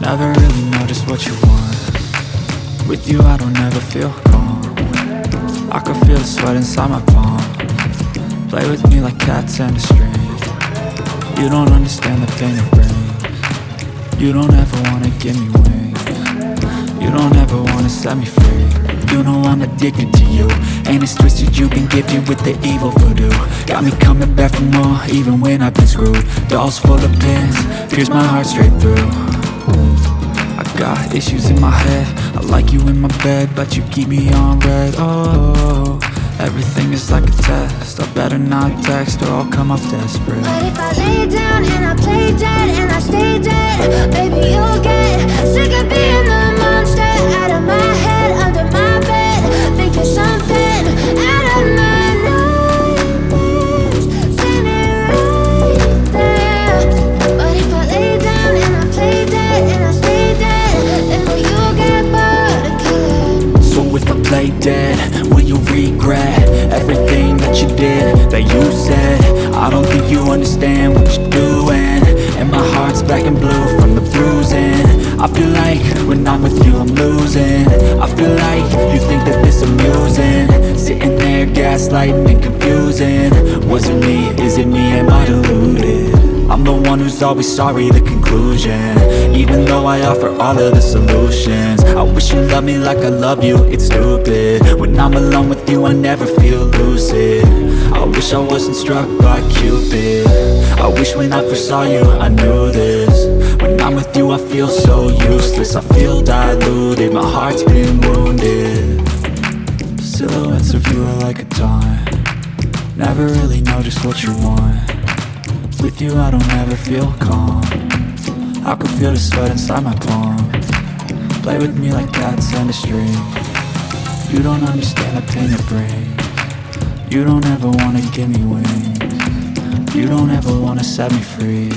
Never really know just what you want. With you I don't ever feel calm. I can feel the sweat inside my palm. Play with me like cats and a string. You don't understand the pain it brings. You don't ever wanna give me wings. You don't ever wanna set me free. You know I'm addicted to you, and it's twisted, you've been gifted with the evil voodoo. Got me coming back for more, even when I've been screwed. Dolls full of pins, pierce my heart straight through. I got issues in my head, I like you in my bed, but you keep me on red. Oh, everything is like a test, I better not text or I'll come off desperate. But if I lay down and I play dead and I stay dead, baby you'll get sick of being the monster out of my head, under my bed, thinking something out of my nightmares, standing right there. But if I lay down and I play dead and I stay dead, then will you get bored of killing? So if I play dead, will you regret everything that you did, that you said? I don't think you understand what you're doing, and my heart's black and blue from the bruising. I feel like when I'm with you I'm losing. I feel like you think that this amusing, sitting there gaslighting and confusing. Was it me? Is it me? Am I deluded? I'm the one who's always sorry, the conclusion, even though I offer all of the solutions. I wish you loved me like I love you, it's stupid. When I'm alone with you I never feel lucid. I wish I wasn't struck by Cupid. I wish when I first saw you I knew this. When I'm with you I feel so useless, I feel diluted, my heart's been wounded. Silhouettes of you are like a taunt. Never really know just what you want. With you I don't ever feel calm. I can feel the sweat inside my palm. Play with me like cats and a string. You don't understand the pain it brings. You don't ever wanna give me wings. You don't ever wanna set me free.